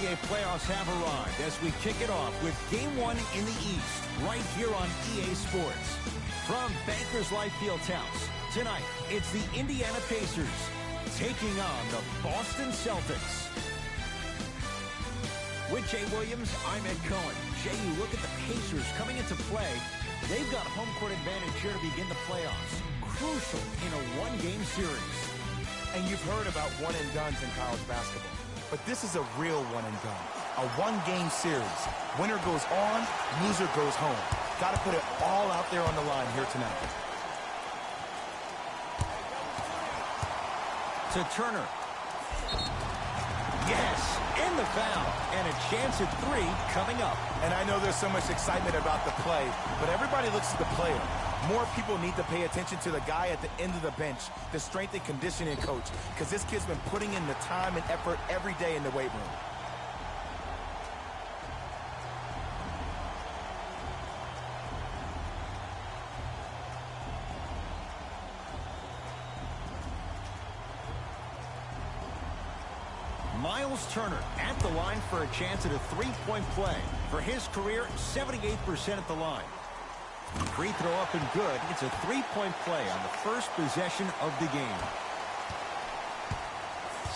NBA playoffs have arrived as we kick it off with Game 1 in the East, right here on EA Sports. From Bankers Life Fieldhouse, tonight it's the Indiana Pacers taking on the Boston Celtics. With Jay Williams, I'm Ed Cohen. Jay, you look at the Pacers coming into play. They've got home court advantage here to begin the playoffs. Crucial in a one-game series. And you've heard about one-and-dones in college basketball. But this is a real one-and-done. A one-game series. Winner goes on, loser goes home. Got to put it all out there on the line here tonight. To Turner. Yes, and the foul. And a chance at three coming up. And I know there's so much excitement about the play, but everybody looks at the player. More people need to pay attention to the guy at the end of the bench, the strength and conditioning coach, because this kid's been putting in the time and effort every day in the weight room. Miles Turner at the line for a chance at a three-point play. For his career, 78% at the line. Free throw up and good. It's a three-point play on the first possession of the game.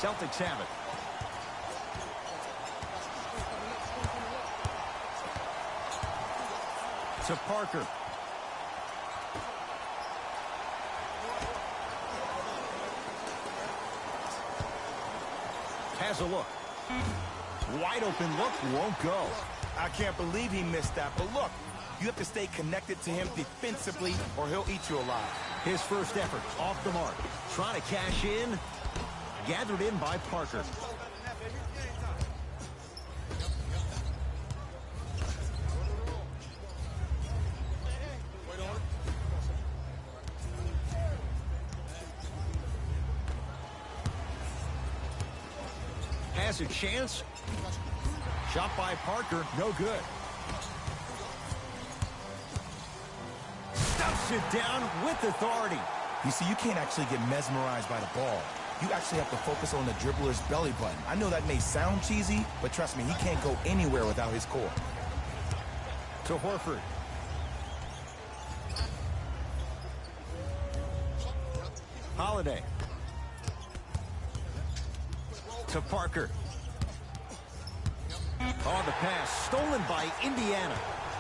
Celtics have it. To Parker. Has a look. Wide open look, won't go. I can't believe he missed that, but look, you have to stay connected to him defensively or he'll eat you alive. His first effort off the mark. Trying to cash in. Gathered in by Parker. Has a chance. Shot by Parker, no good. Stuffs it down with authority. You see, you can't actually get mesmerized by the ball. You actually have to focus on the dribbler's belly button. I know that may sound cheesy, but trust me, he can't go anywhere without his core. To Horford. Holiday. To Parker. Oh, the pass stolen by Indiana.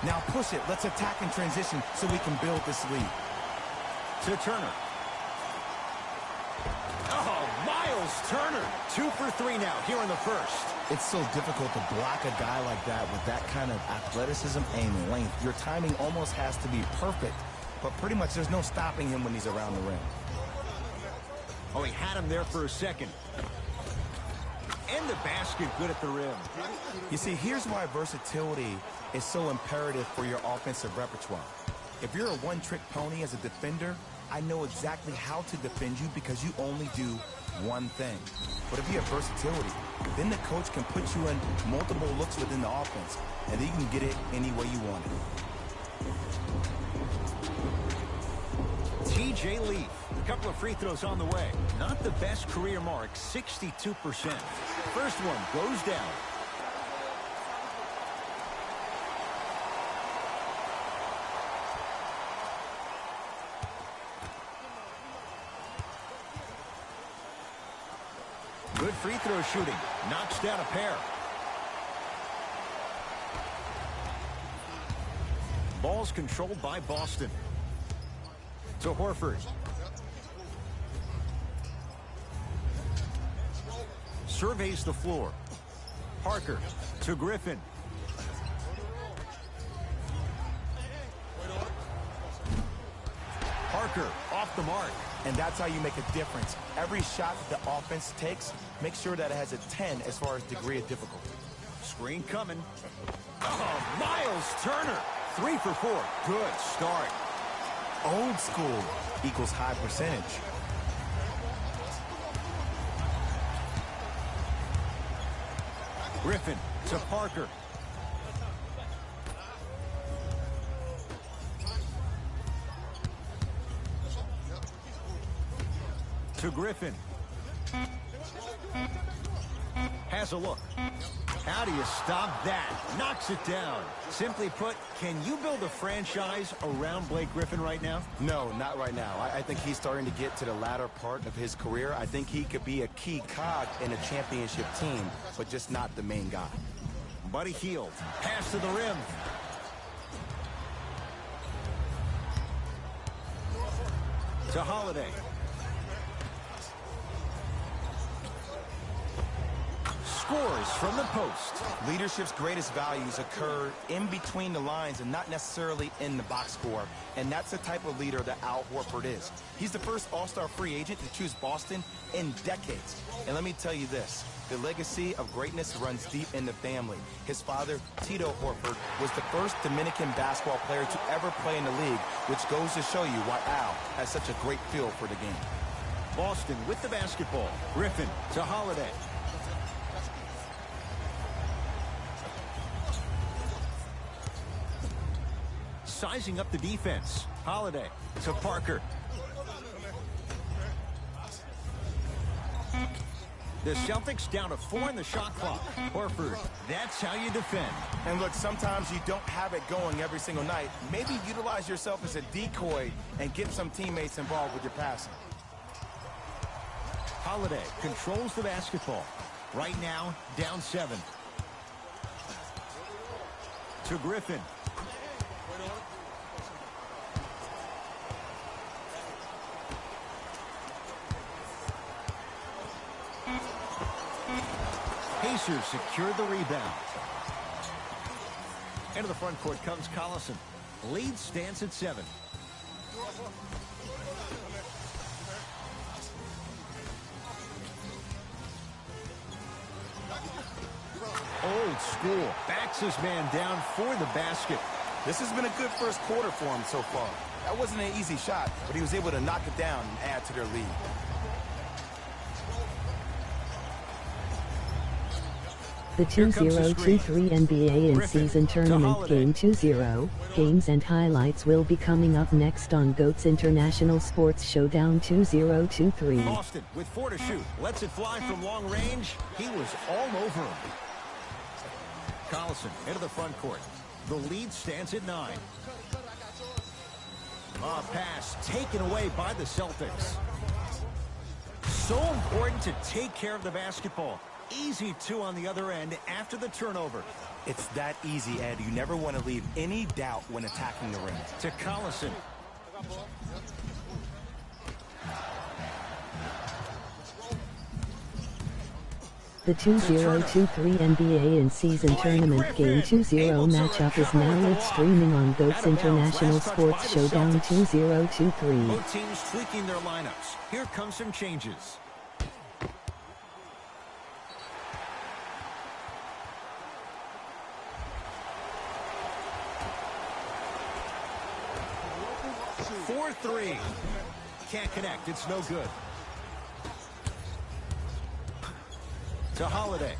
Now push it. Let's attack in transition so we can build this lead. To Turner. Oh, Miles Turner. 2 for 3 now here in the first. It's so difficult to block a guy like that with that kind of athleticism and length. Your timing almost has to be perfect, but pretty much there's no stopping him when he's around the rim. Oh, he had him there for a second. And the basket good at the rim. You see, here's why versatility is so imperative for your offensive repertoire. If you're a one-trick pony as a defender, I know exactly how to defend you because you only do one thing. But if you have versatility, then the coach can put you in multiple looks within the offense, and then you can get it any way you want it. T.J. Leaf. A couple of free throws on the way. Not the best career mark, 62%. First one goes down. Good free throw shooting. Knocks down a pair. Ball's controlled by Boston. To Horford. Surveys the floor. Parker to Griffin. Parker off the mark. And that's how you make a difference. Every shot that the offense takes, make sure that it has a 10 as far as degree of difficulty. Screen coming. Oh, Miles Turner. 3 for 4. Good start. Old school equals high percentage. Griffin to Parker. To Griffin. Has a look. How do you stop that? Knocks it down. Simply put, can you build a franchise around Blake Griffin right now? No, not right now. I think he's starting to get to the latter part of his career. I think he could be a key cog in a championship team, but just not the main guy. Buddy Hield. Pass to the rim. To Holiday. Scores from the post. Leadership's greatest values occur in between the lines and not necessarily in the box score. And that's the type of leader that Al Horford is. He's the first all-star free agent to choose Boston in decades. And let me tell you this, the legacy of greatness runs deep in the family. His father, Tito Horford, was the first Dominican basketball player to ever play in the league, which goes to show you why Al has such a great feel for the game. Boston with the basketball. Griffin to Holiday. Sizing up the defense. Holiday to Parker. The Celtics down to 4 in the shot clock. Horford, that's how you defend. And look, sometimes you don't have it going every single night. Maybe utilize yourself as a decoy and get some teammates involved with your passing. Holiday controls the basketball. Right now, down 7. To Griffin. Pacers secure the rebound. Into the front court comes Collison. Lead stands at 7. Old school. Backs his man down for the basket. This has been a good first quarter for him so far. That wasn't an easy shot, but he was able to knock it down and add to their lead. The 2023 NBA in-season tournament Game 2-0 games and highlights will be coming up next on GOAT's International Sports Showdown 2023. Boston with 4 to shoot. Lets it fly from long range. He was all over him. Collison into the front court. The lead stands at 9. A pass taken away by the Celtics. So important to take care of the basketball. Easy 2 on the other end after the turnover. It's that easy, Ed. You never want to leave any doubt when attacking the rim. To Collison. The 2023 NBA in-season tournament Game 2-0 matchup is now live streaming on GOAT's International Sports Showdown 2023. Both teams tweaking their lineups. Here come some changes. Three. Can't connect. It's no good. To Holiday.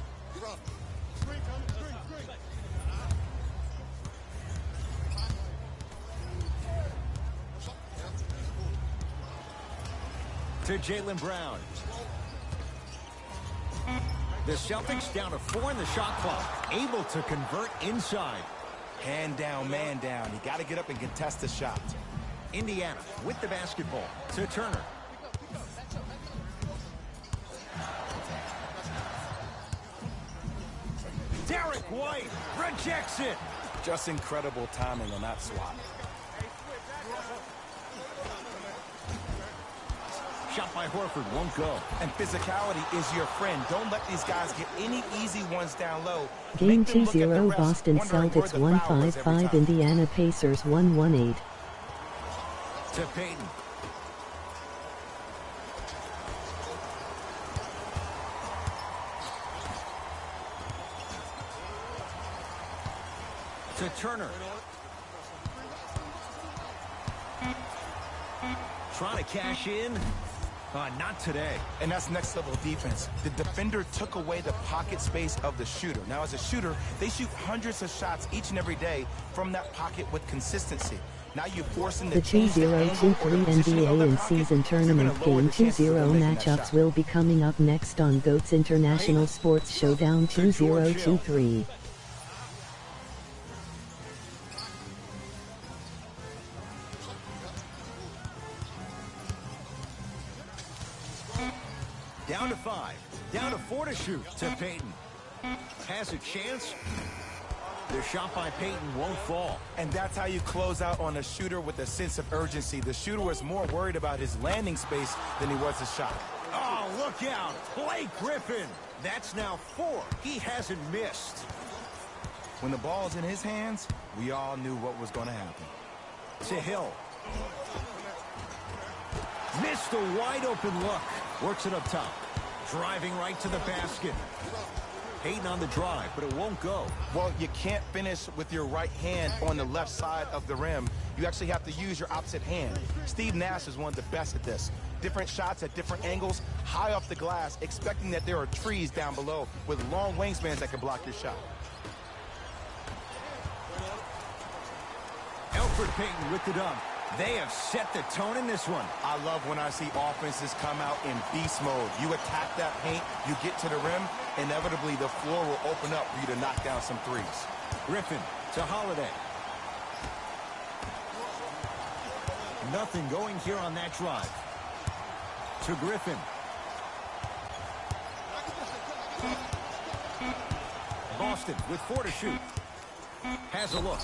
To Jaylen Brown. The Celtics down to 4 in the shot clock. Able to convert inside. Hand down, man down. You got to get up and contest the shot. Indiana with the basketball to Turner. Derek White rejects it. Just incredible timing on that swat. Shot by Horford won't go. And physicality is your friend. Don't let these guys get any easy ones down low. Game 2-0 Boston Celtics 155 Indiana Pacers 118. To Payton. To Turner. Trying to cash in. Not today. And that's next level defense. The defender took away the pocket space of the shooter. Now, as a shooter, they shoot hundreds of shots each and every day from that pocket with consistency. Now you're forcing The 2023 NBA in-season tournament Game 20 matchups will be coming up next on GOAT's International Sports Showdown 2023. Down to 5. Down to 4 to shoot to Payton. Has a chance. The shot by Payton won't fall. And that's how you close out on a shooter with a sense of urgency. The shooter was more worried about his landing space than he was his shot. Oh, look out. Blake Griffin. That's now 4. He hasn't missed. When the ball's in his hands, we all knew what was going to happen. To Hill. Missed a wide open look. Works it up top. Driving right to the basket. Payton on the drive, but it won't go. Well, you can't finish with your right hand on the left side of the rim. You actually have to use your opposite hand. Steve Nash is one of the best at this. Different shots at different angles, high off the glass, expecting that there are trees down below with long wingspans that can block your shot. Elfrid Payton with the dunk. They have set the tone in this one. I love when I see offenses come out in beast mode. You attack that paint, you get to the rim, inevitably the floor will open up for you to knock down some threes. Griffin to Holiday. Nothing going here on that drive. To Griffin. Boston with 4 to shoot. Has a look.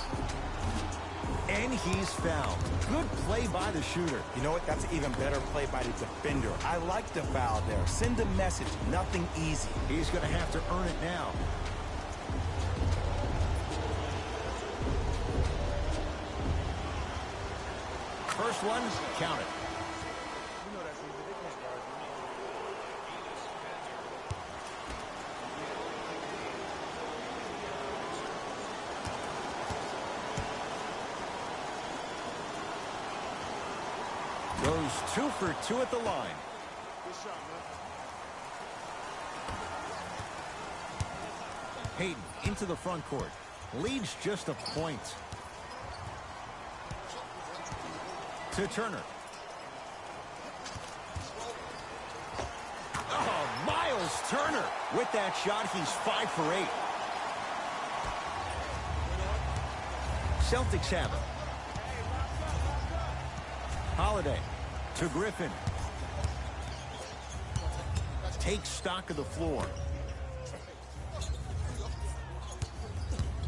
And he's fouled. Good play by the shooter. You know what? That's an even better play by the defender. I like the foul there. Send a message. Nothing easy. He's going to have to earn it now. First one, count it. Goes 2 for 2 at the line. Good shot, man. Payton into the front court. Leads just a point. To Turner. Oh, Miles Turner. With that shot, he's 5 for 8. Celtics have it. Holiday to Griffin. Takes stock of the floor.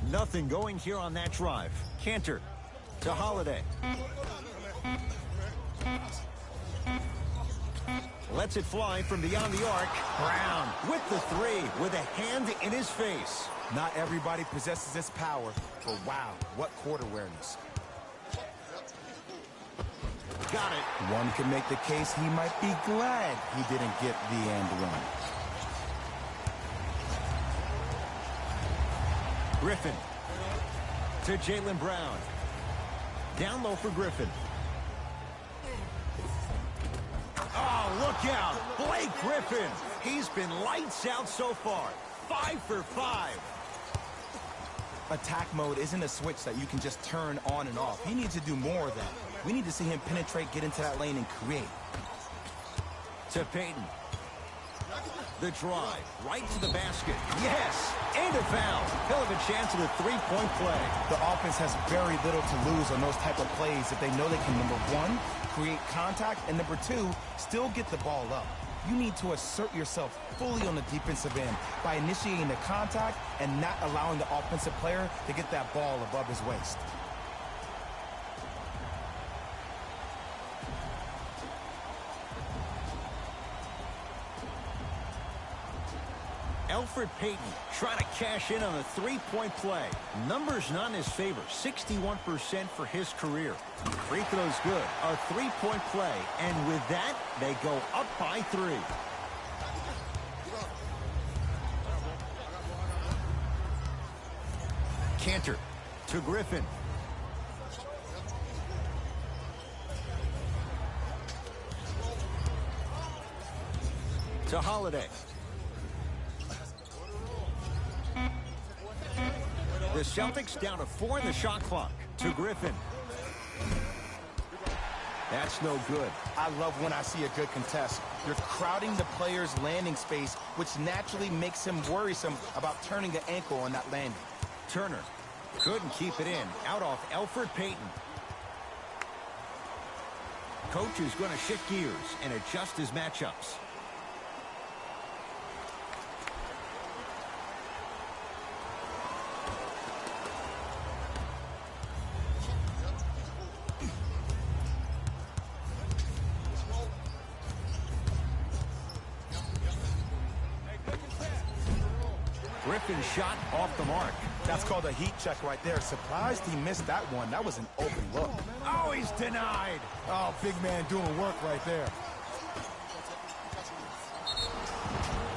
Nothing going here on that drive. Cantor to Holiday. Lets it fly from beyond the arc. Brown with the 3 with a hand in his face. Not everybody possesses this power, but wow, what court awareness. Got it. One can make the case he might be glad he didn't get the and one. Griffin to Jaylen Brown. Down low for Griffin. Oh, look out. Blake Griffin. He's been lights out so far. 5 for 5. Attack mode isn't a switch that you can just turn on and off. He needs to do more of that. We need to see him penetrate, get into that lane, and create. To Payton. The drive. Right to the basket. Yes! And a foul. He'll have a chance at a 3-point play. The offense has very little to lose on those type of plays if they know they can, number 1, create contact, and number 2, still get the ball up. You need to assert yourself fully on the defensive end by initiating the contact and not allowing the offensive player to get that ball above his waist. Elfrid Payton trying to cash in on a 3-point play. Numbers not in his favor. 61% for his career. Free throw's good. A 3-point play. And with that, they go up by 3. Cantor to Griffin. To Holiday. The Celtics down to 4 in the shot clock. To Griffin. That's no good. I love when I see a good contest. You're crowding the player's landing space, which naturally makes him worrisome about turning the ankle on that landing. Turner couldn't keep it in. Out off Elfrid Payton. Coach is going to shift gears and adjust his matchups. Griffin's shot off the mark. That's called a heat check right there. Surprised he missed that one. That was an open look. Oh, he's denied. Oh, big man doing work right there.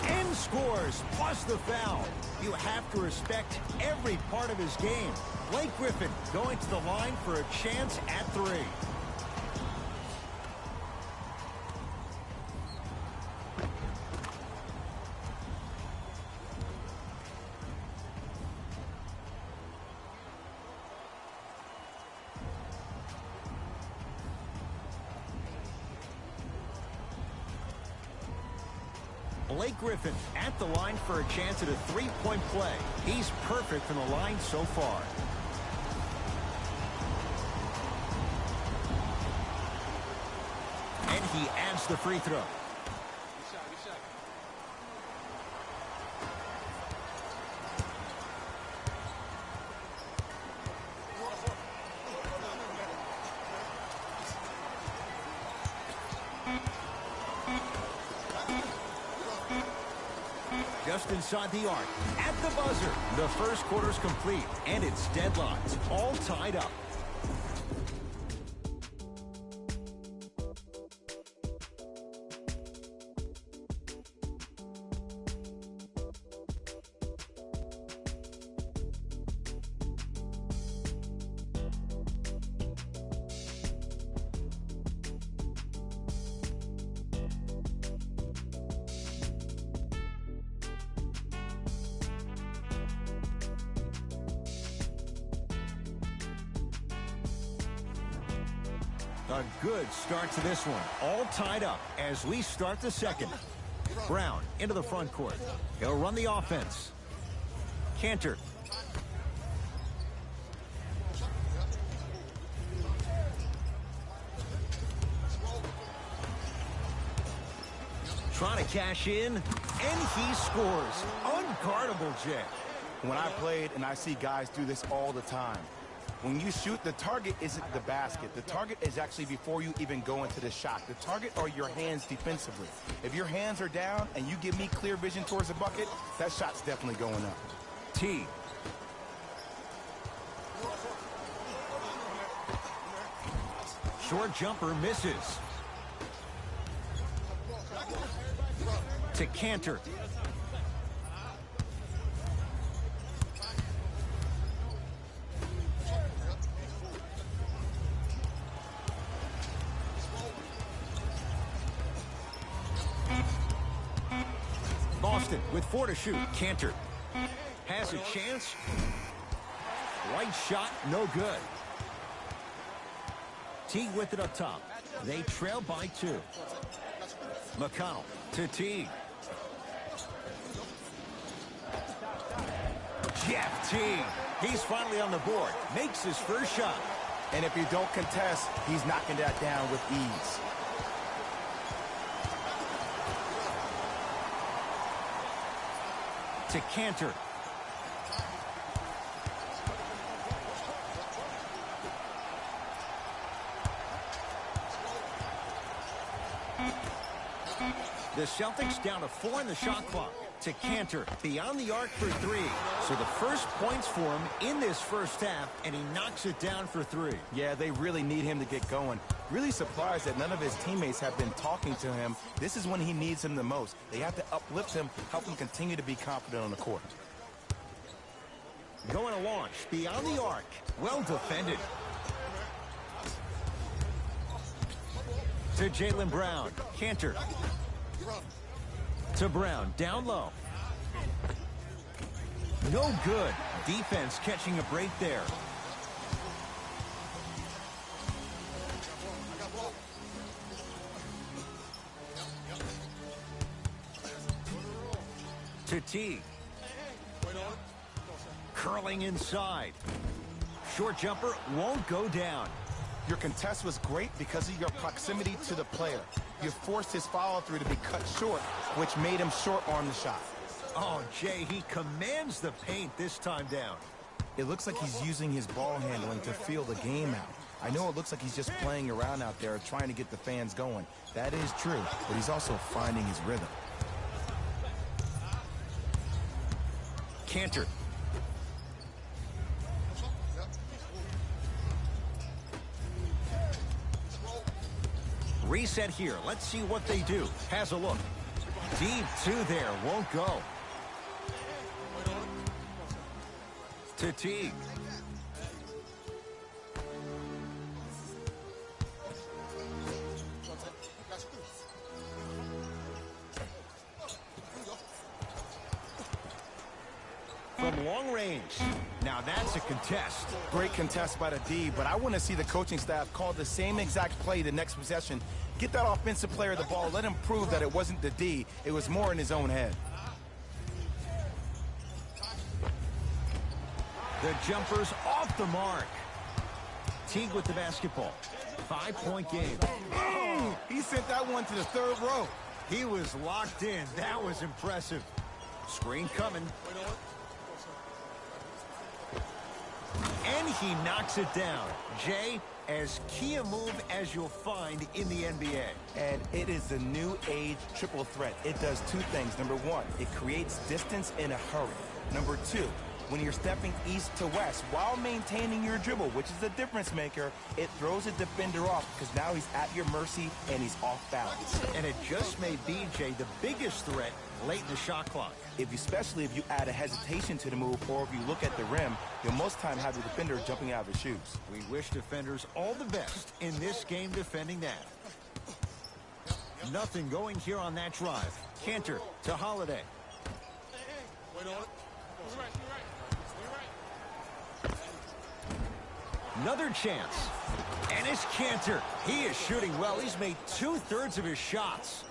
And scores, plus the foul. You have to respect every part of his game. Blake Griffin going to the line for a chance at three. Blake Griffin at the line for a chance at a three-point play. He's perfect from the line so far. And he adds the free throw. Just inside the arc, at the buzzer. The first quarter's complete, and it's deadlocked, all tied up. A good start to this one. All tied up as we start the second. Brown into the front court. He'll run the offense. Cantor. Trying to cash in, and he scores. Unguardable, Jay. When I played, and I see guys do this all the time, when you shoot, the target isn't the basket. The target is actually before you even go into the shot. The target are your hands defensively. If your hands are down and you give me clear vision towards the bucket, that shot's definitely going up. T. Short jumper misses. To Cantor. Boston with 4 to shoot. Cantor has a chance. Right shot, no good. Teague with it up top. They trail by 2. McConnell to Teague. Jeff Teague. He's finally on the board. Makes his first shot. And if you don't contest, he's knocking that down with ease. To Cantor. The Celtics down to 4 in the shot clock. To Cantor, beyond the arc for 3. So the first points for him in this first half, and he knocks it down for 3. Yeah, they really need him to get going. Really surprised that none of his teammates have been talking to him. This is when he needs him the most. They have to uplift him, help him continue to be confident on the court. Going to launch beyond the arc. Well defended. To Jaylen Brown. Cantor. To Brown. Down low. No good. Defense catching a break there. To Teague. Curling inside. Short jumper won't go down. Your contest was great because of your proximity to the player. You forced his follow-through to be cut short, which made him short-arm the shot. Oh, Jay, he commands the paint this time down. It looks like he's using his ball handling to feel the game out. I know it looks like he's just playing around out there trying to get the fans going. That is true, but he's also finding his rhythm. Cantor. Reset here. Let's see what they do. Has a look. Deep two there. Won't go. To Teague. From long range. Now that's a contest. Great contest by the D, but I want to see the coaching staff call the same exact play the next possession. Get that offensive player the ball. Let him prove that it wasn't the D. It was more in his own head. The jumper's off the mark. Teague with the basketball. 5-point game. Oh, he sent that one to the third row. He was locked in. That was impressive. Screen coming. And he knocks it down. Jay, as key a move as you'll find in the NBA. And it is the new age triple threat. It does two things. Number one, it creates distance in a hurry. Number two, when you're stepping east to west while maintaining your dribble, which is a difference maker, it throws a defender off because now he's at your mercy and he's off balance. And it just may be, Jay, the biggest threat late in the shot clock. Especially if you add a hesitation to the move, or if you look at the rim, you'll most time have the defender jumping out of his shoes. We wish defenders all the best in this game defending that. Nothing going here on that drive. Cantor to Holiday. Another chance. And it's Cantor. He is shooting well. He's made 2/3 of his shots.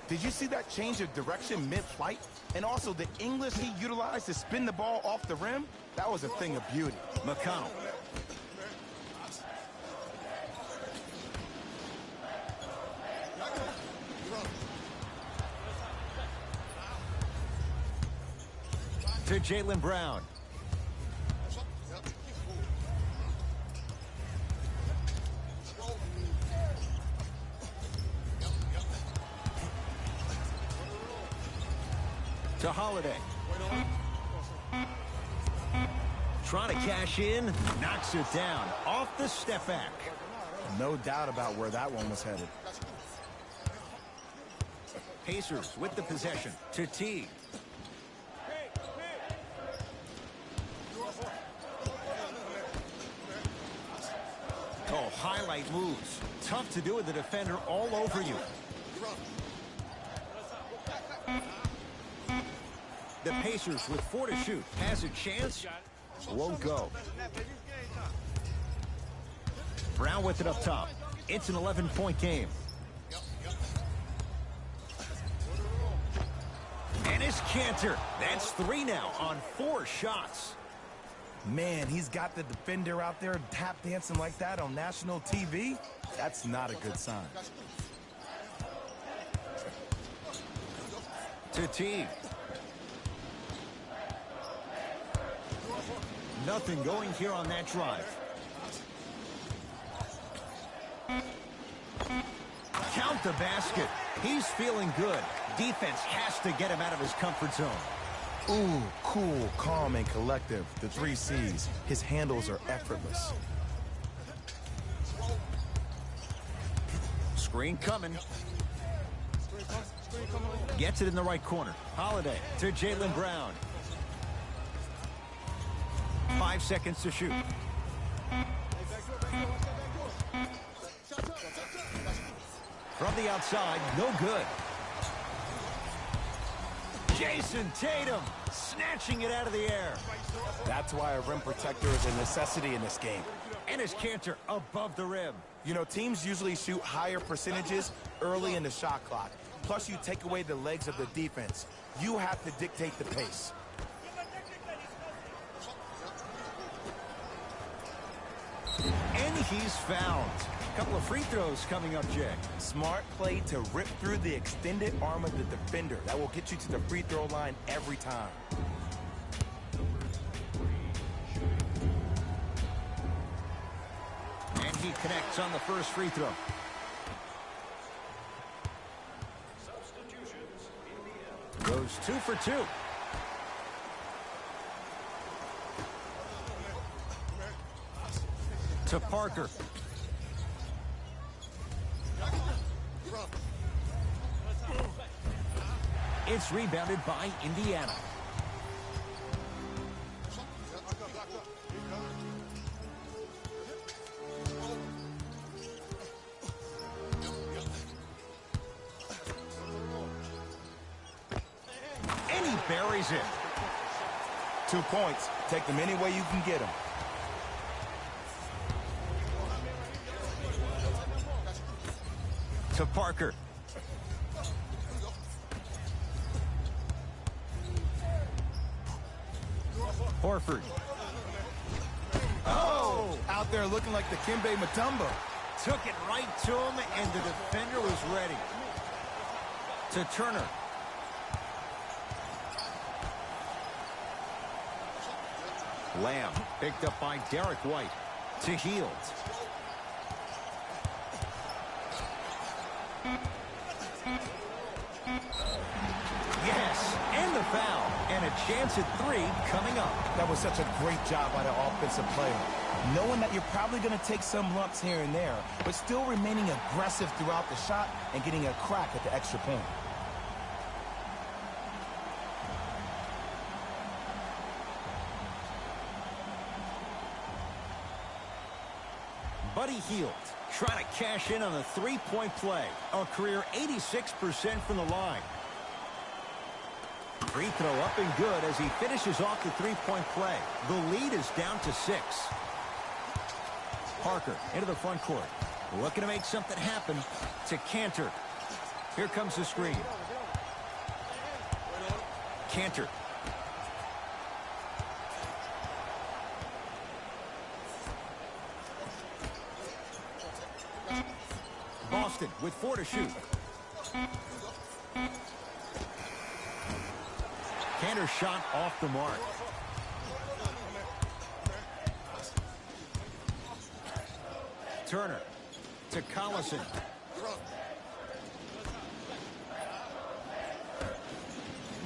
Did you see that change of direction mid-flight? And also the English he utilized to spin the ball off the rim? That was a thing of beauty. McConnell. To Jaylen Brown. To Holiday. Trying to cash in, knocks it down. Off the step back. No doubt about where that one was headed. Pacers with the possession. To Teague. Oh, highlight moves. Tough to do with the defender all over you. The Pacers with 4 to shoot. Has a chance. Won't go. Brown with it up top. It's an 11-point game. And it's Cantor. That's 3 now on 4 shots. Man, he's got the defender out there tap dancing like that on national TV. That's not a good sign. To Teague. Nothing going here on that drive. Count the basket. He's feeling good. Defense has to get him out of his comfort zone. Ooh, cool, calm, and collective. The 3 C's. His handles are effortless. Screen coming. Gets it in the right corner. Holiday to Jaylen Brown. 5 seconds to shoot. From the outside, no good. Jason Tatum snatching it out of the air. That's why a rim protector is a necessity in this game. And his Cantor above the rim. You know, teams usually shoot higher percentages early in the shot clock. Plus, you take away the legs of the defense. You have to dictate the pace. And he's fouled. A couple of free throws coming up, Jay. Smart play to rip through the extended arm of the defender. That will get you to the free throw line every time. And he connects on the first free throw. Goes 2 for 2. To Parker. It's rebounded by Indiana. And he buries it. 2 points. Take them any way you can get them. To Parker. Horford. Oh! Out there looking like the Kimbe Mutombo. Took it right to him, and the defender was ready. To Turner. Lamb picked up by Derek White. To Hield. Yes, and the foul. And a chance at 3 coming up. That was such a great job by the offensive player. Knowing that you're probably going to take some lumps here and there, but still remaining aggressive throughout the shot and getting a crack at the extra point. Buddy Hield trying to cash in on a three-point play. A career 86% from the line. Free throw up and good as he finishes off the three-point play. The lead is down to 6. Parker into the front court. Looking to make something happen. To Cantor. Here comes the screen. Cantor. Boston with 4 to shoot. Cantor shot off the mark. Turner to Collison.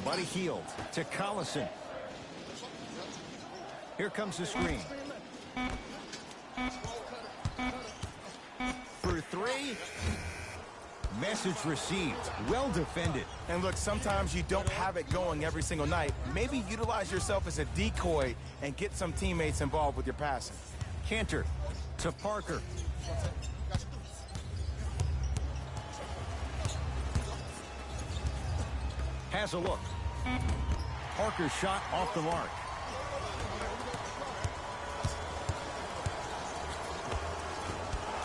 Buddy Hield to Collison. Here comes the screen. For 3. Message received. Well defended. And look, sometimes you don't have it going every single night. Maybe utilize yourself as a decoy and get some teammates involved with your passing. Cantor to Parker. Has a look. Parker's shot off the mark.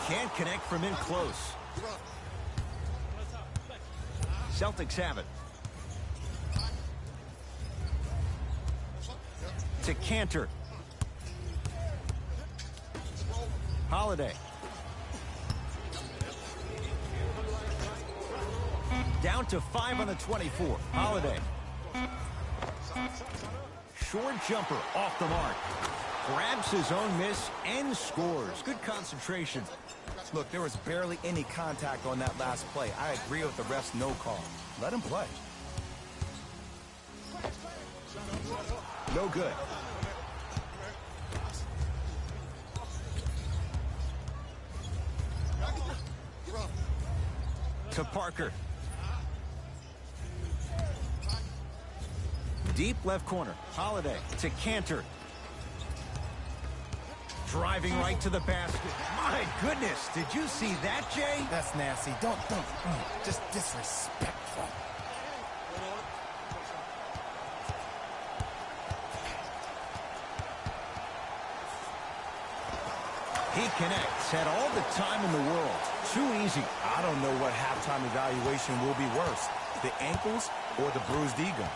Can't connect from in close. Celtics have it. To Cantor. Holiday. Down to 5 on the 24. Holiday. Short jumper off the mark. Grabs his own miss and scores. Good concentration. Look, there was barely any contact on that last play. I agree with the ref's no call. Let him play. No good. To Parker. Deep left corner. Holiday to Cantor. Driving right to the basket. My goodness, did you see that, Jay? That's nasty. Don't. Just disrespectful. He connects, had all the time in the world. Too easy. I don't know what halftime evaluation will be worse, the ankles or the bruised ego.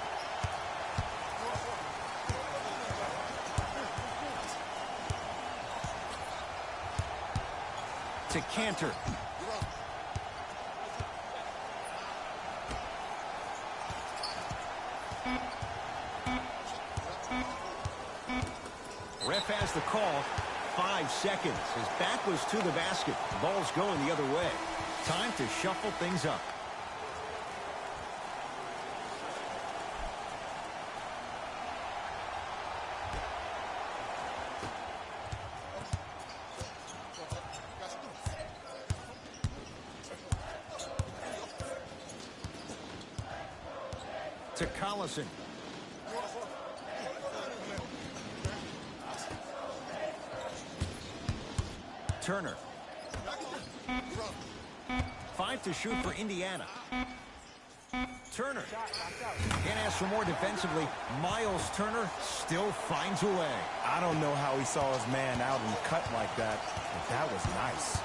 To Cantor. Ref has the call. 5 seconds. His back was to the basket. Ball's going the other way. Time to shuffle things up. To Collison. Turner. 5 to shoot for Indiana. Turner. Can't ask for more defensively. Miles Turner still finds a way. I don't know how he saw his man out and cut like that, but that was nice.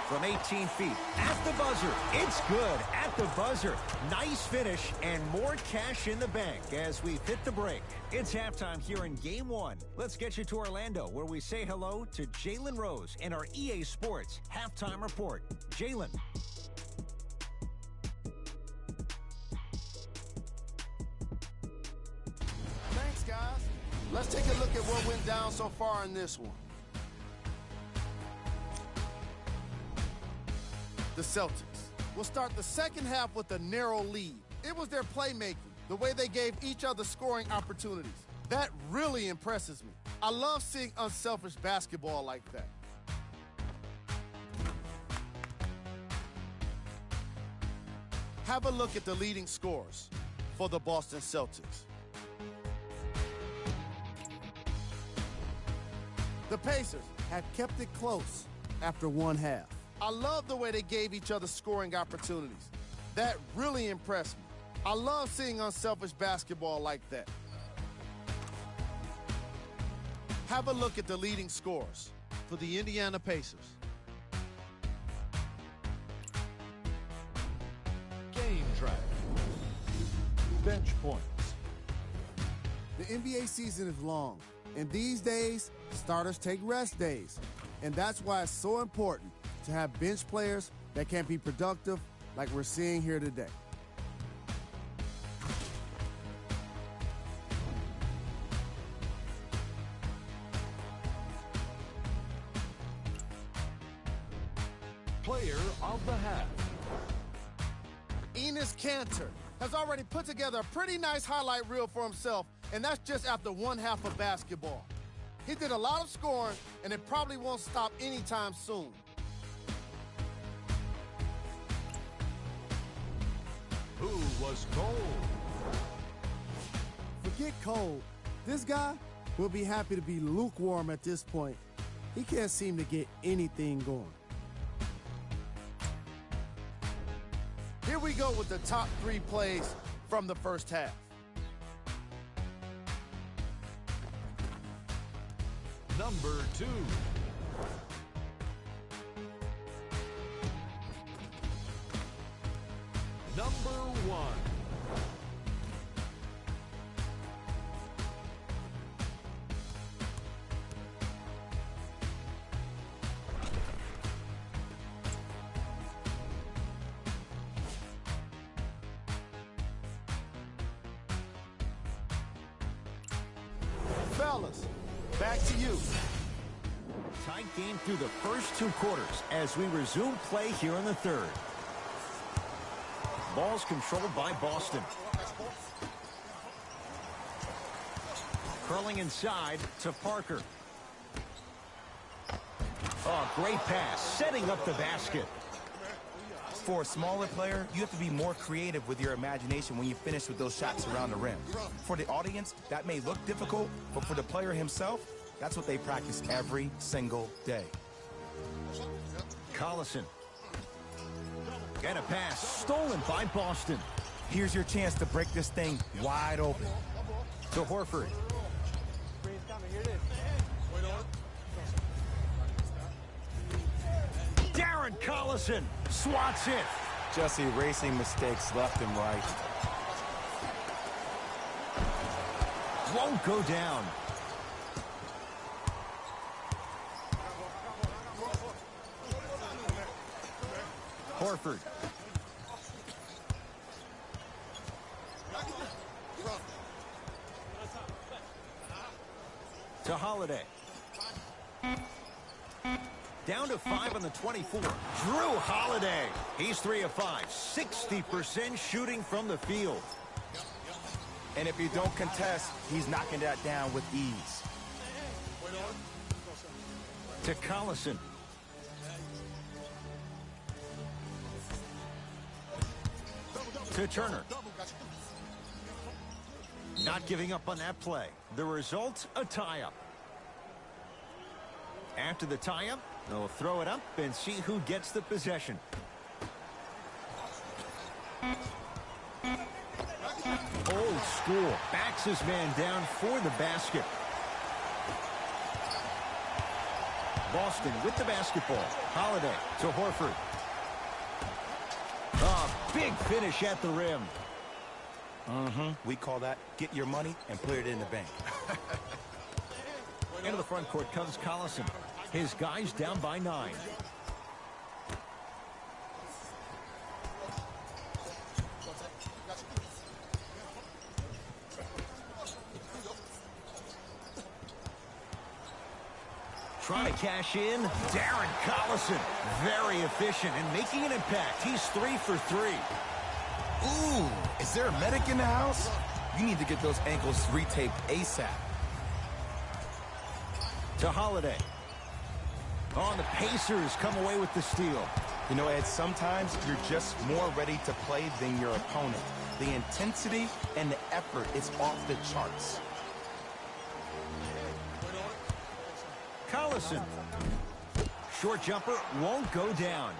From 18 feet, at the buzzer, it's good, at the buzzer. Nice finish and more cash in the bank as we've hit the break. It's halftime here in Game 1. Let's get you to Orlando, where we say hello to Jalen Rose in our EA Sports Halftime Report. Jalen. Thanks, guys. Let's take a look at what went down so far in this one. The Celtics will start the second half with a narrow lead. It was their playmaking, the way they gave each other scoring opportunities. That really impresses me. I love seeing unselfish basketball like that. Have a look at the leading scorers for the Boston Celtics. The Pacers have kept it close after one half. I love the way they gave each other scoring opportunities. That really impressed me. I love seeing unselfish basketball like that. Have a look at the leading scorers for the Indiana Pacers. Game track. Bench points. The NBA season is long, and these days, starters take rest days. And that's why it's so important to have bench players that can be productive like we're seeing here today. Player of the half. Enes Kanter has already put together a pretty nice highlight reel for himself, and that's just after one half of basketball. He did a lot of scoring, and it probably won't stop anytime soon. Who was cold? Forget cold. This guy will be happy to be lukewarm at this point. He can't seem to get anything going. Here we go with the top 3 plays from the first half. Number 2. Number 1. Fellas, back to you. Tight game through the first 2 quarters as we resume play here in the third. Ball's controlled by Boston. Curling inside to Parker. Oh, great pass, setting up the basket. For a smaller player, you have to be more creative with your imagination when you finish with those shots around the rim. For the audience, that may look difficult, but for the player himself, that's what they practice every single day. Collison. And a pass stolen by Boston. Here's your chance to break this thing wide open. To Horford. Darren Collison swats it. Just erasing mistakes left and right. Won't go down. Horford. To Holiday. Down to 5 on the 24. Drew Holiday. He's 3 of 5. 60% shooting from the field. And if you don't contest, he's knocking that down with ease. To Collison. To Turner. Not giving up on that play. The result, a tie-up. After the tie-up, they'll throw it up and see who gets the possession. Old school. Backs his man down for the basket. Boston with the basketball. Holiday to Horford. Big finish at the rim. We call that get your money and put it in the bank. Into the front court comes Collison. His guys down by 9. Trying to cash in. Darren Collison. Very efficient and making an impact. He's 3 for 3. Ooh, is there a medic in the house? You need to get those ankles retaped ASAP. To Holiday. Oh, the Pacers come away with the steal. You know, Ed, sometimes you're just more ready to play than your opponent. The intensity and the effort is off the charts. Collison. Short jumper won't go down.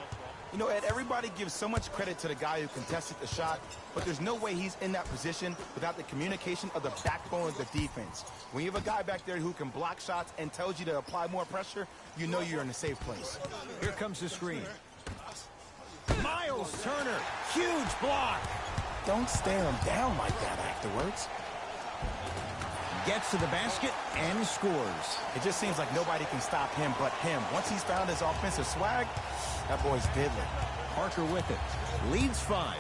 You know, Ed, everybody gives so much credit to the guy who contested the shot, but there's no way he's in that position without the communication of the backbone of the defense. When you have a guy back there who can block shots and tells you to apply more pressure, you know you're in a safe place. Here comes the screen. Miles Turner, huge block. Don't stare him down like that afterwards. Gets to the basket and scores. It just seems like nobody can stop him but him. Once he's found his offensive swag, that boy's deadly. Parker with it. Leads 5.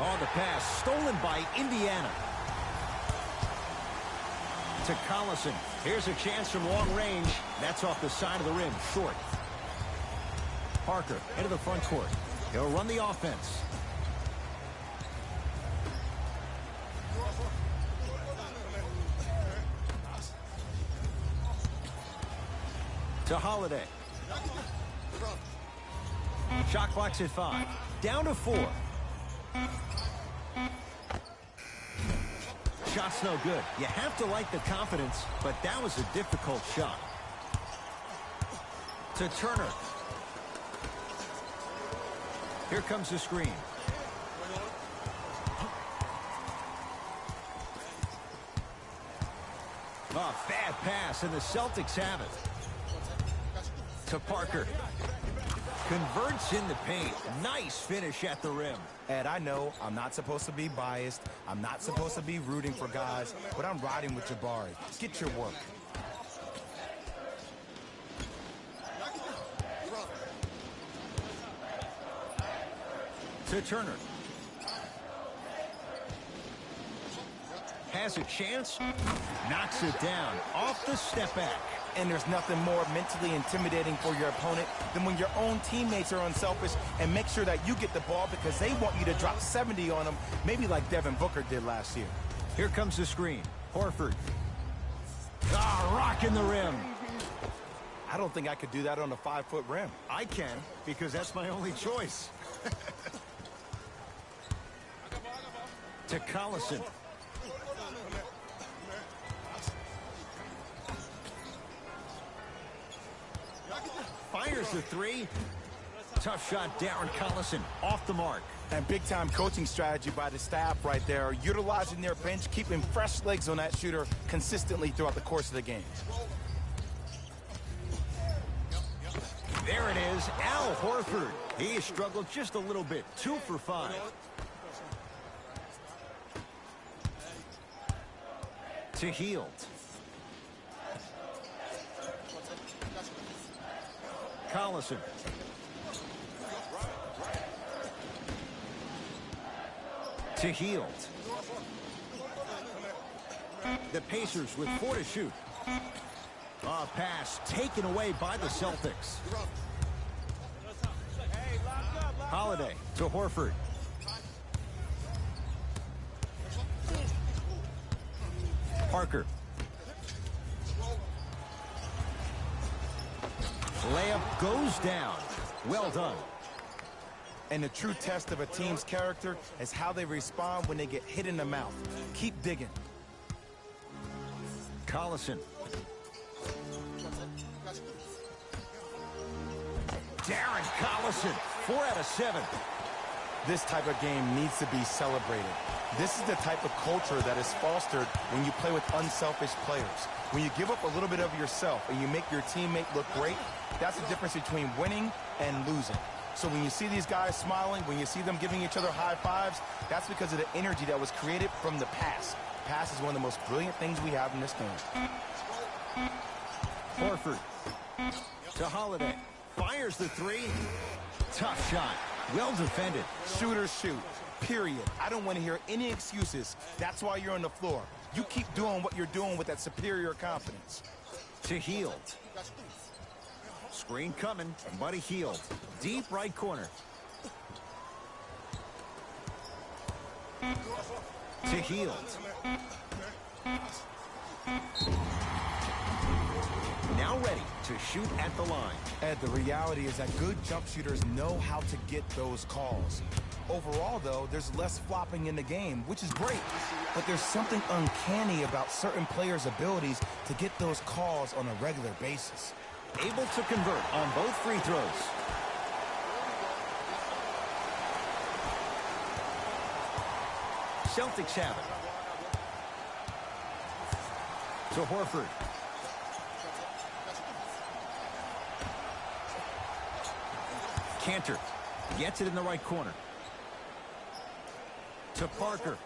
On the pass, stolen by Indiana. To Collison. Here's a chance from long range. That's off the side of the rim, short. Parker into the front court. He'll run the offense. To Holiday. Shot clock's at 5. Down to 4. Shot's no good. You have to like the confidence, but that was a difficult shot. To Turner. Here comes the screen. Oh, bad pass, and the Celtics have it. To Parker. Converts in the paint. Nice finish at the rim. Ed, I know I'm not supposed to be biased. I'm not supposed to be rooting for guys, but I'm riding with Jabari. Get your work. To Turner. Has a chance. Knocks it down. Off the step back. And there's nothing more mentally intimidating for your opponent than when your own teammates are unselfish and make sure that you get the ball because they want you to drop 70 on them, maybe like Devin Booker did last year. Here comes the screen. Horford. Rocking the rim. I don't think I could do that on a 5-foot rim. I can, because that's my only choice. To Collison. Fires the three. Tough shot, Darren Collison, off the mark. And big-time coaching strategy by the staff right there, utilizing their bench, keeping fresh legs on that shooter consistently throughout the course of the game. There it is, Al Horford. He has struggled just a little bit, 2 for 5. To Hield. Collison. To Hield. The Pacers with 4 to shoot. A pass taken away by the Celtics. Holiday to Horford. Parker. Layup goes down. Well done. And the true test of a team's character is how they respond when they get hit in the mouth. Keep digging. Collison. Darren Collison, 4 out of 7. This type of game needs to be celebrated. This is the type of culture that is fostered when you play with unselfish players. When you give up a little bit of yourself and you make your teammate look great, that's the difference between winning and losing. So when you see these guys smiling, when you see them giving each other high fives, that's because of the energy that was created from the pass. Pass is one of the most brilliant things we have in this game. Horford to Holiday. Fires the three. Tough shot. Well defended. Shooters shoot. Period. I don't want to hear any excuses. That's why you're on the floor. You keep doing what you're doing with that superior confidence. To Hield. Screen coming. Buddy Hield. Deep right corner. To Hield. Now ready to shoot at the line. Ed, the reality is that good jump shooters know how to get those calls. Overall, though, there's less flopping in the game, which is great. But there's something uncanny about certain players' abilities to get those calls on a regular basis. Able to convert on both free throws. Celtics have it. To Horford. Cantor gets it in the right corner. To Parker.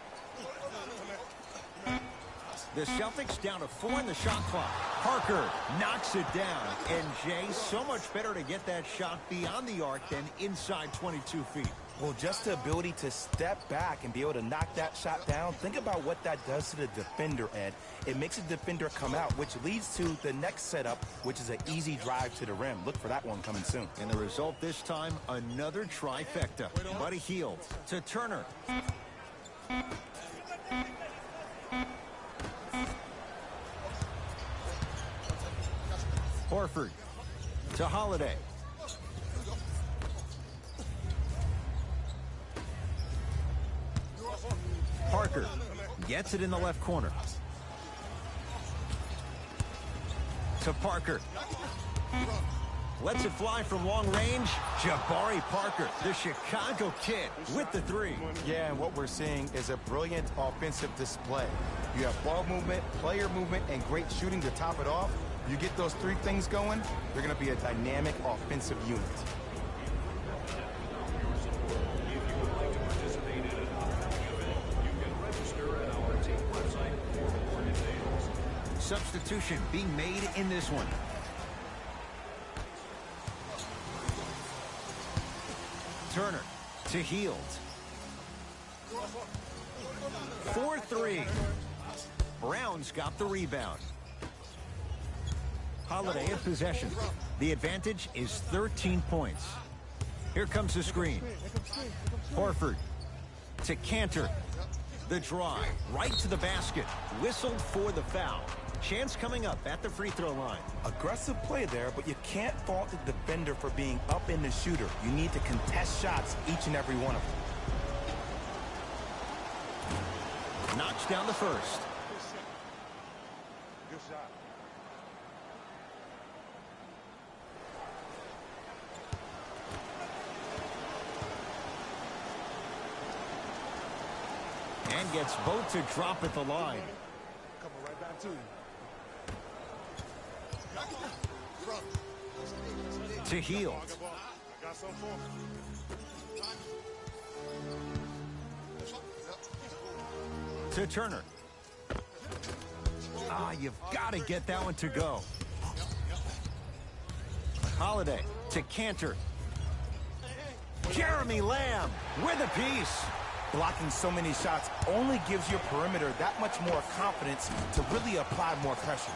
The Celtics down to 4 in the shot clock. Parker knocks it down. And Jay, so much better to get that shot beyond the arc than inside 22 feet. Well, just the ability to step back and be able to knock that shot down, think about what that does to the defender, Ed. It makes the defender come out, which leads to the next setup, which is an easy drive to the rim. Look for that one coming soon. And the result this time, another trifecta. Buddy Hield to Turner. Horford to Holiday. Parker gets it in the left corner. To Parker. Lets it fly from long range. Jabari Parker, the Chicago kid, with the three. Yeah, and what we're seeing is a brilliant offensive display. You have ball movement, player movement, and great shooting to top it off. You get those three things going, you're going to be a dynamic offensive unit. Substitution being made in this one. Turner to Hield. 4-3. Brown's got the rebound. Holiday in possession. The advantage is 13 points. Here comes the screen. Horford to Cantor. The drive right to the basket. Whistled for the foul. Chance coming up at the free throw line. Aggressive play there, but you can't fault the defender for being up in the shooter. You need to contest shots, each and every one of them. Knocks down the first. And gets both to drop at the line. Coming right back to you. To Hield. I got something for him. To Turner. You've got to get that one to go. Holiday to Cantor. Jeremy Lamb with a piece. Blocking so many shots only gives your perimeter that much more confidence to really apply more pressure.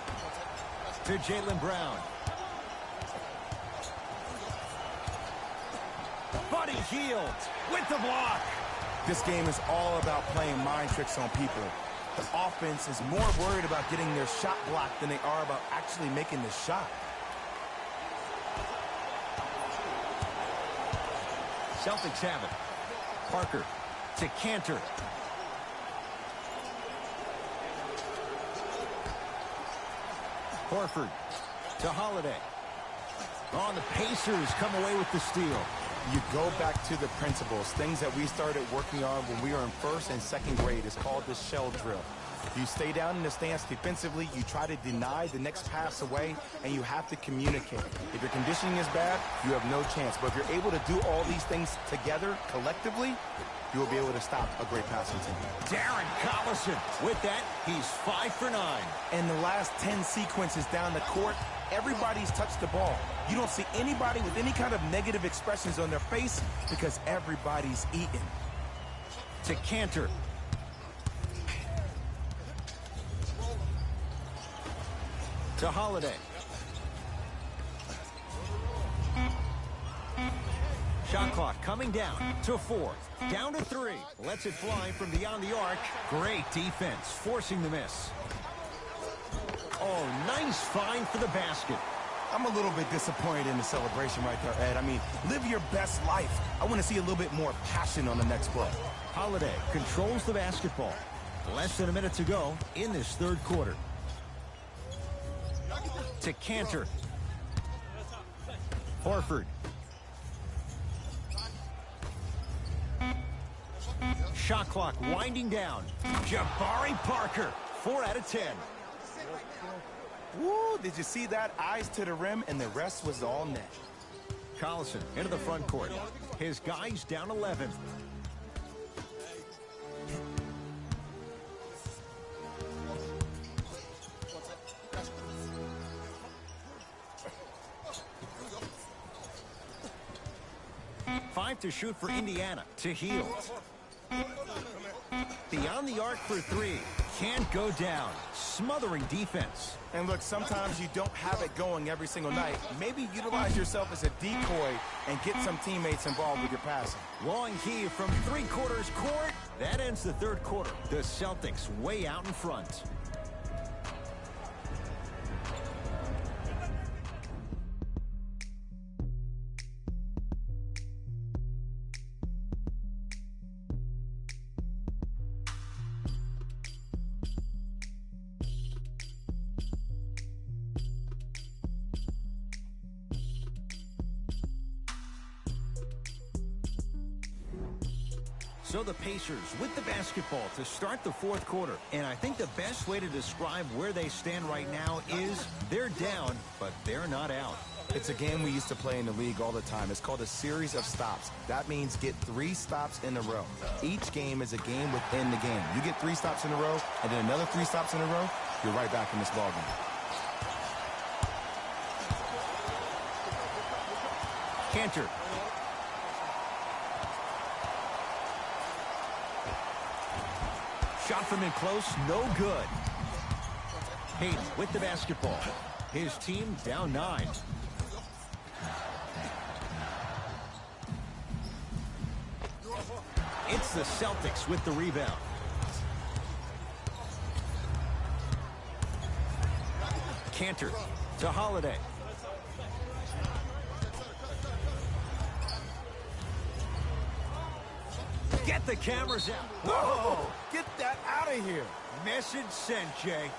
To Jaylen Brown. Buddy Hield with the block. This game is all about playing mind tricks on people. The offense is more worried about getting their shot blocked than they are about actually making the shot. Celtics have it. Parker to Cantor. Horford to Holiday. Oh, the Pacers come away with the steal. You go back to the principles, things that we started working on when we were in first and second grade. It's called the shell drill. You stay down in the stance defensively, you try to deny the next pass away, and you have to communicate. If your conditioning is bad, you have no chance. But if you're able to do all these things together, collectively, you will be able to stop a great passing team. Darren Collison. With that, he's 5 for 9. In the last 10 sequences down the court, everybody's touched the ball. You don't see anybody with any kind of negative expressions on their face because everybody's eating. To Cantor. To Holiday. Shot clock coming down to 4. Down to 3. Lets it fly from beyond the arc. Great defense, forcing the miss. Oh, nice find for the basket. I'm a little bit disappointed in the celebration right there, Ed. I mean, live your best life. I want to see a little bit more passion on the next play. Holiday controls the basketball. Less than a minute to go in this third quarter. To Cantor. Horford. Shot clock winding down. Jabari Parker, 4 out of 10. Woo, did you see that? Eyes to the rim, and the rest was all net. Collison into the front court. His guys down 11. Five to shoot for Indiana. To Hield. Beyond the arc for 3. Can't go down. Smothering defense. And look, sometimes you don't have it going every single night. Maybe utilize yourself as a decoy and get some teammates involved with your passing. Long key from 3/4 court. That ends the third quarter. The Celtics way out in front. So the Pacers with the basketball to start the fourth quarter. And I think the best way to describe where they stand right now is they're down, but they're not out. It's a game we used to play in the league all the time. It's called a series of stops. That means get 3 stops in a row. Each game is a game within the game. You get 3 stops in a row, and then another 3 stops in a row, you're right back in this ballgame. Cantor. Shot from in close, no good. Hayden with the basketball. His team down 9. It's the Celtics with the rebound. Cantor to Holiday. Get the cameras out. Whoa! Get that out of here. Message sent, Jay.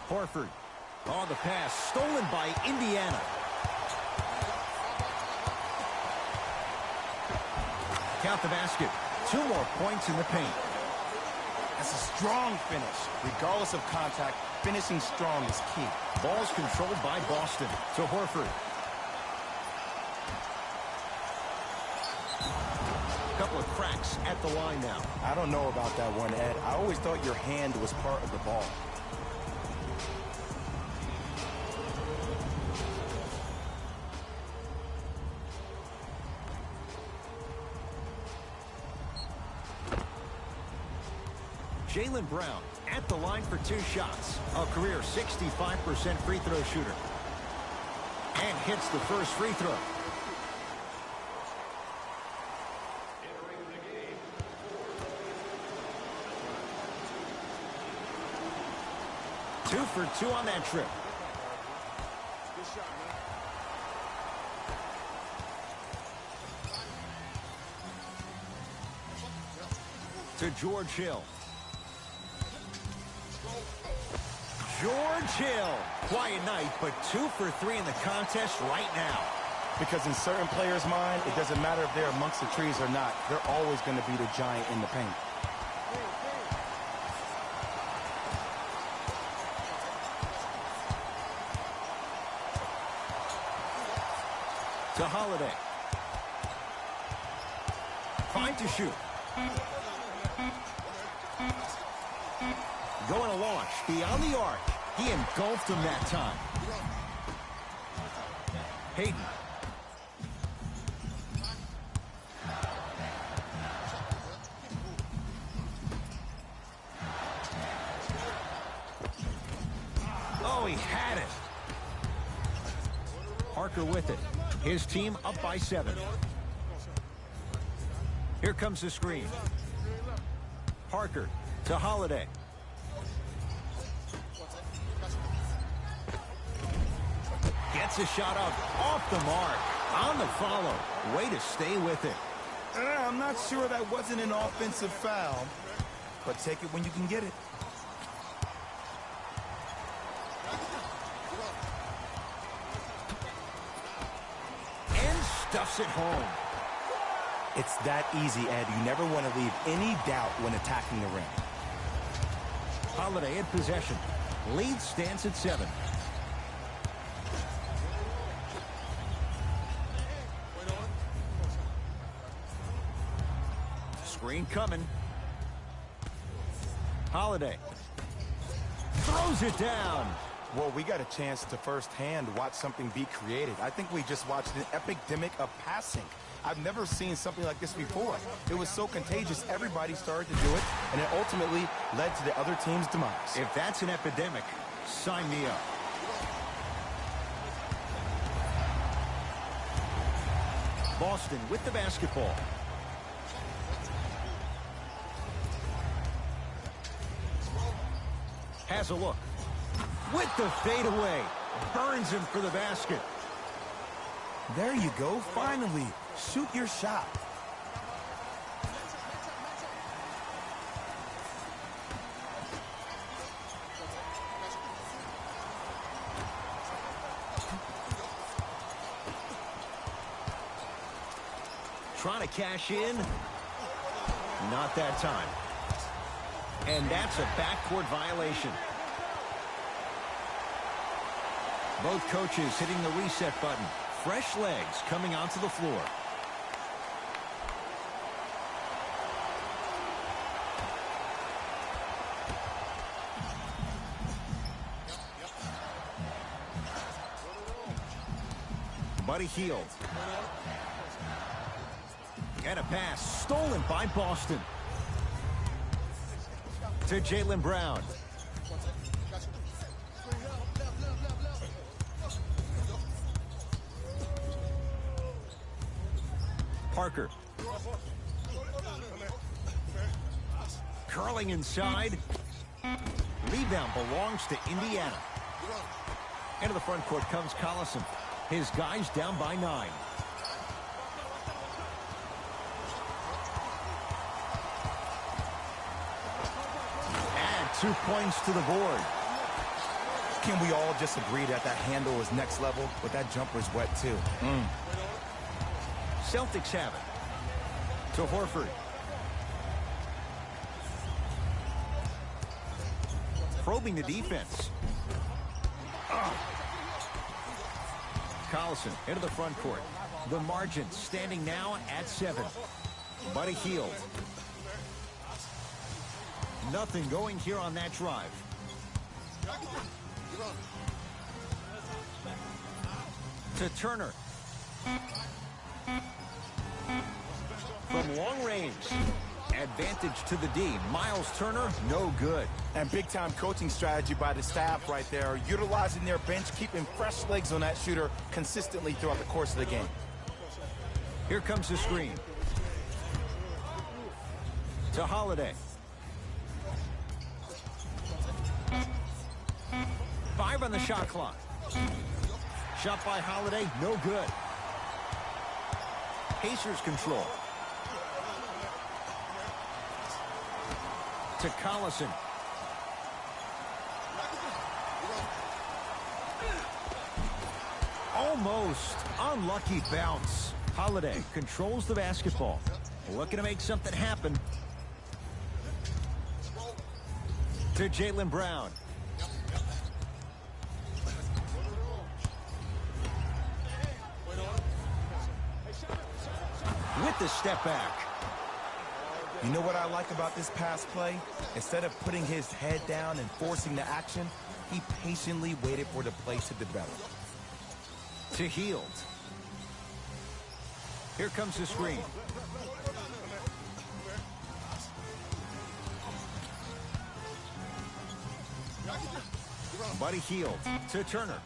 Horford. Oh, the pass stolen by Indiana. Count the basket. 2 more points in the paint. That's a strong finish. Regardless of contact, finishing strong is key. Ball's controlled by Boston to Horford. Couple of cracks at the line now. I don't know about that one, Ed. I always thought your hand was part of the ball. Jaylen Brown at the line for 2 shots. A career 65% free throw shooter. And hits the first free throw. Two for 2 on that trip. Good shot, man. To George Hill. George Hill. Quiet night, but 2 for 3 in the contest right now. Because in certain players' mind, it doesn't matter if they're amongst the trees or not. They're always going to be the giant in the paint. To Holiday. 5 to shoot. Going to launch beyond the arc. He engulfed him that time. Hayden. Oh, he had it. Parker with it. His team up by 7. Here comes the screen. Parker to Holiday. Gets a shot up off the mark. On the follow. Way to stay with it. I'm not sure that wasn't an offensive foul, but take it when you can get it. Stuffs it home. It's that easy, Ed. You never want to leave any doubt when attacking the rim. Holiday in possession. Lead stands at 7. Screen coming. Holiday. Throws it down. Well, we got a chance to firsthand watch something be created. I think we just watched an epidemic of passing. I've never seen something like this before. It was so contagious, everybody started to do it, and it ultimately led to the other team's demise. If that's an epidemic, sign me up. Boston with the basketball. Has a look. With the fadeaway. Burns him for the basket. There you go. Finally, shoot your shot. Trying to cash in. Not that time. And that's a backcourt violation. Both coaches hitting the reset button. Fresh legs coming onto the floor. Buddy Hield. And a pass stolen by Boston. To Jaylen Brown. Parker. Curling inside. Rebound belongs to Indiana. Into the front court comes Collison. His guys down by 9. Add 2 points to the board. Can we all just agree that that handle is next level, but that jumper's wet too? Celtics have it. To Horford. Probing the defense. Collison into the front court. The margin standing now at 7. Buddy Hield. Nothing going here on that drive. To Turner. From long range. Advantage to the D. Miles Turner, no good. And big-time coaching strategy by the staff right there, utilizing their bench, keeping fresh legs on that shooter consistently throughout the course of the game. Here comes the screen. To Holiday. 5 on the shot clock. Shot by Holiday, no good. Pacers control. To Collison. Almost unlucky bounce. Holiday controls the basketball. Looking to make something happen. To Jaylen Brown. With the step back. You know what I like about this pass play? Instead of putting his head down and forcing the action, he patiently waited for the play to develop. To Hield. Here comes the screen. Buddy Hield to Turner.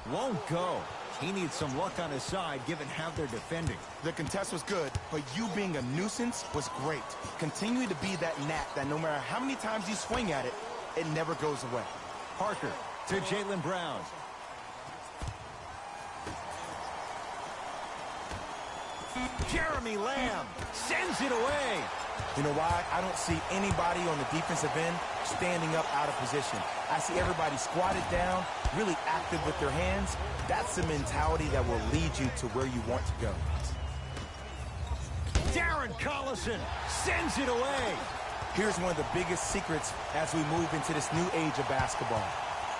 Won't go. He needs some luck on his side given how they're defending. The contest was good, but you being a nuisance was great. Continue to be that gnat that no matter how many times you swing at it, it never goes away. Parker to Jaylen Brown. Jeremy Lamb sends it away. You know why? I don't see anybody on the defensive end standing up out of position. I see everybody squatted down, really active with their hands. That's the mentality that will lead you to where you want to go. Darren Collison sends it away. Here's one of the biggest secrets as we move into this new age of basketball,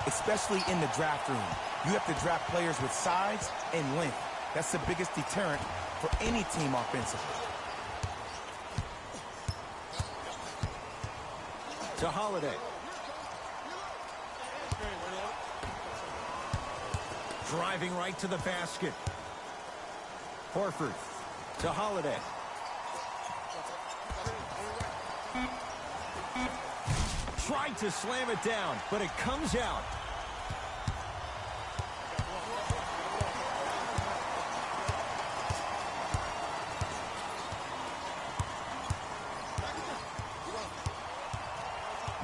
especially in the draft room. You have to draft players with size and length. That's the biggest deterrent for any team offensively. To Holiday. Driving right to the basket. Horford to Holiday. Tried to slam it down, but it comes out.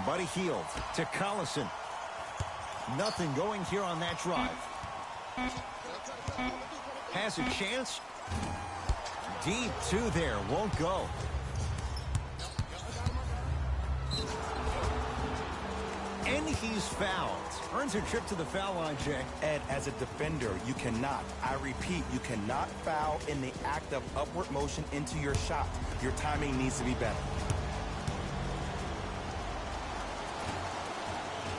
Buddy Hield to Collison. Nothing going here on that drive. Has a chance. Deep two there. Won't go. And he's fouled. Earns a trip to the foul line, Jay. Ed, as a defender, you cannot, I repeat, you cannot foul in the act of upward motion into your shot. Your timing needs to be better.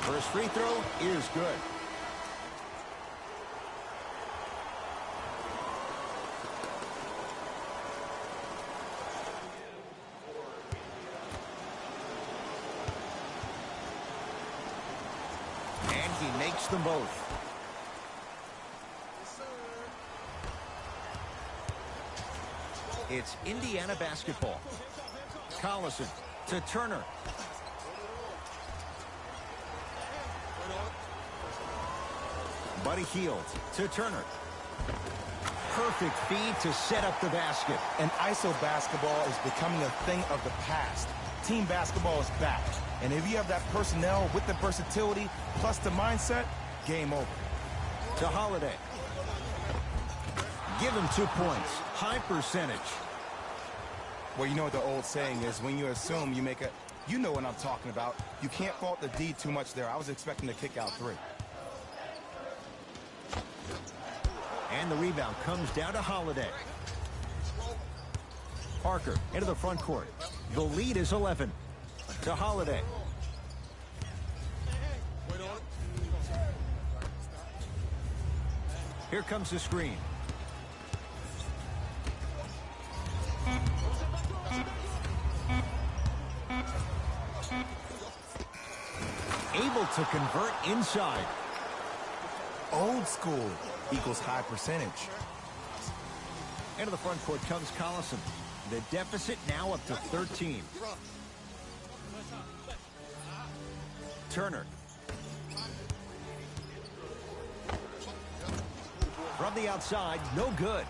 First free throw is good. And he makes them both. It's Indiana basketball. Collison to Turner. Buddy Hield to Turner. Perfect feed to set up the basket. And ISO basketball is becoming a thing of the past. Team basketball is back. And if you have that personnel with the versatility plus the mindset, game over. To Holiday. Give him 2 points. High percentage. Well, you know what the old saying is, when you assume, you make a... You know what I'm talking about. You can't fault the D too much there. I was expecting to kick out 3. And the rebound comes down to Holiday. Parker into the front court. The lead is 11 to Holiday. Here comes the screen. Able to convert inside. Old school equals high percentage. Into the front court comes Collison. The deficit now up to 13. Turner. From the outside, no good.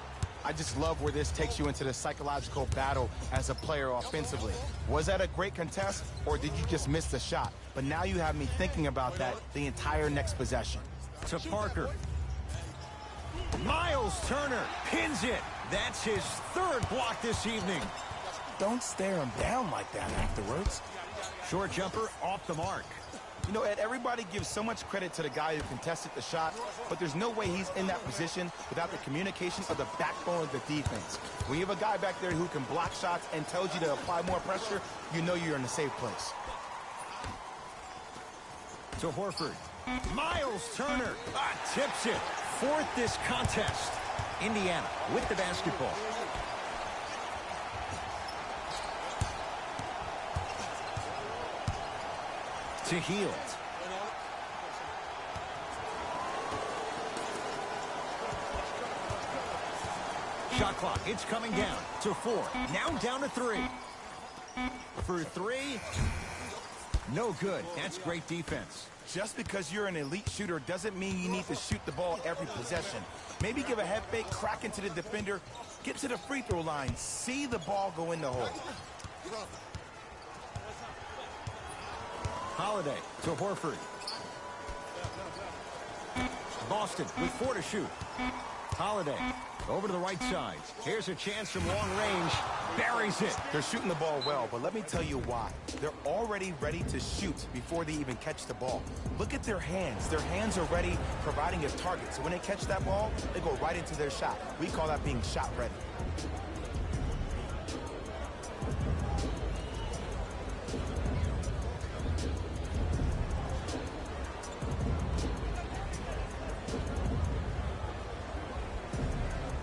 I just love where this takes you into the psychological battle as a player offensively. Was that a great contest, or did you just miss the shot? But now you have me thinking about that the entire next possession. To Parker. Miles Turner pins it. That's his 3rd block this evening. Don't stare him down like that afterwards. Short jumper off the mark. You know, Ed, everybody gives so much credit to the guy who contested the shot, but there's no way he's in that position without the communication of the backbone of the defense. When you have a guy back there who can block shots and tells you to apply more pressure, you know you're in a safe place. To Horford. Miles Turner tips it. 4th this contest. Indiana with the basketball. To Hield. Shot clock, it's coming down to 4. Now down to 3. For 3, no good. That's great defense. Just because you're an elite shooter doesn't mean you need to shoot the ball every possession. Maybe give a head fake, crack into the defender, get to the free throw line, see the ball go in the hole. Holiday to Horford. Boston with 4 to shoot. Holiday over to the right side. Here's a chance from long range. Buries it. They're shooting the ball well, but let me tell you why. They're already ready to shoot before they even catch the ball. Look at their hands. Their hands are ready, providing a target. So when they catch that ball, they go right into their shot. We call that being shot ready.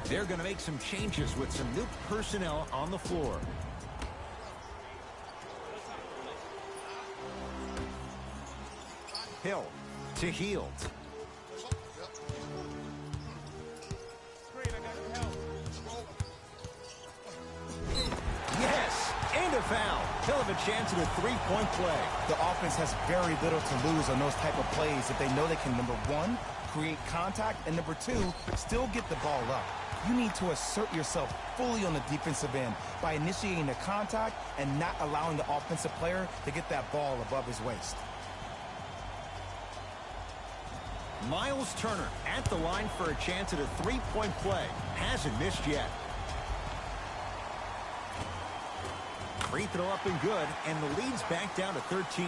They're going to make some changes with some new personnel on the floor. Hill to Hield. Yes, and a foul. He'll have a chance at a 3-point play. The offense has very little to lose on those type of plays if they know they can, number 1, create contact, and number 2, still get the ball up. You need to assert yourself fully on the defensive end by initiating the contact and not allowing the offensive player to get that ball above his waist. Miles Turner at the line for a chance at a 3-point play. Hasn't missed yet. Free throw up and good, and the lead's back down to 13.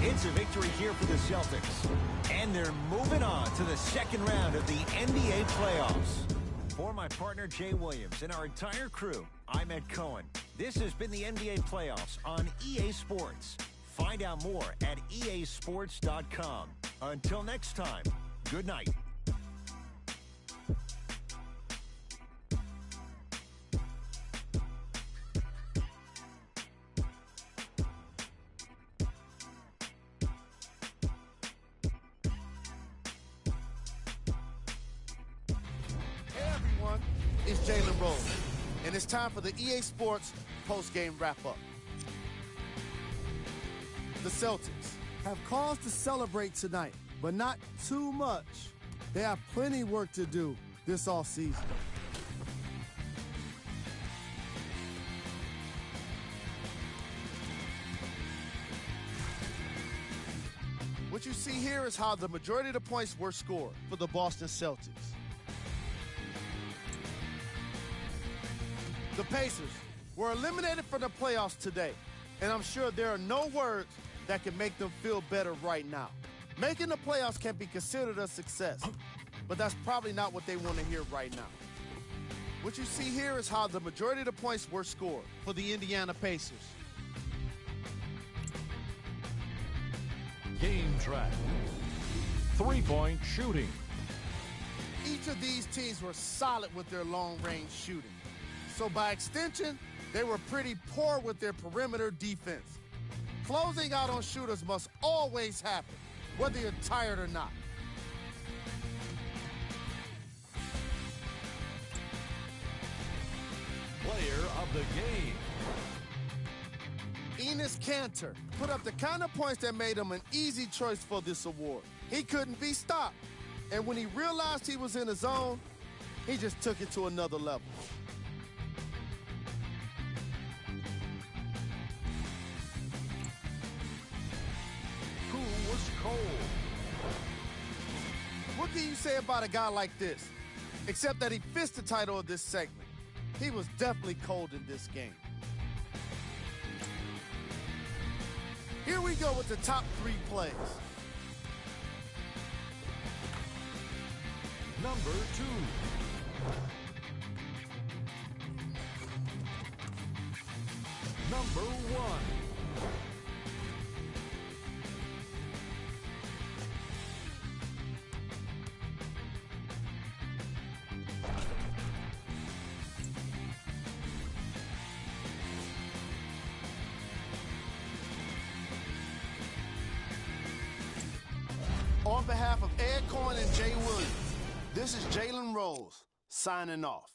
It's a victory here for the Celtics. And they're moving on to the second round of the NBA playoffs. For my partner Jay Williams and our entire crew, I'm Ed Cohen. This has been the NBA playoffs on EA Sports. Find out more at easports.com. Until next time, good night. It's Jalen Rose, and it's time for the EA Sports post-game wrap-up. The Celtics have cause to celebrate tonight, but not too much. They have plenty work to do this offseason. What you see here is how the majority of the points were scored for the Boston Celtics. The Pacers were eliminated from the playoffs today, and I'm sure there are no words that can make them feel better right now. Making the playoffs can be considered a success, but that's probably not what they want to hear right now. What you see here is how the majority of the points were scored for the Indiana Pacers. Game track. Three-point shooting. Each of these teams were solid with their long-range shooting. So by extension, they were pretty poor with their perimeter defense. Closing out on shooters must always happen, whether you're tired or not. Player of the game. Enes Kanter put up the kind of points that made him an easy choice for this award. He couldn't be stopped. And when he realized he was in his zone, he just took it to another level. Who was cold? What can you say about a guy like this? Except that he fits the title of this segment. He was definitely cold in this game. Here we go with the top 3 plays. Number 2. Number 1. On behalf of Ed Cohen and Jay Williams, this is Jalen Rose signing off.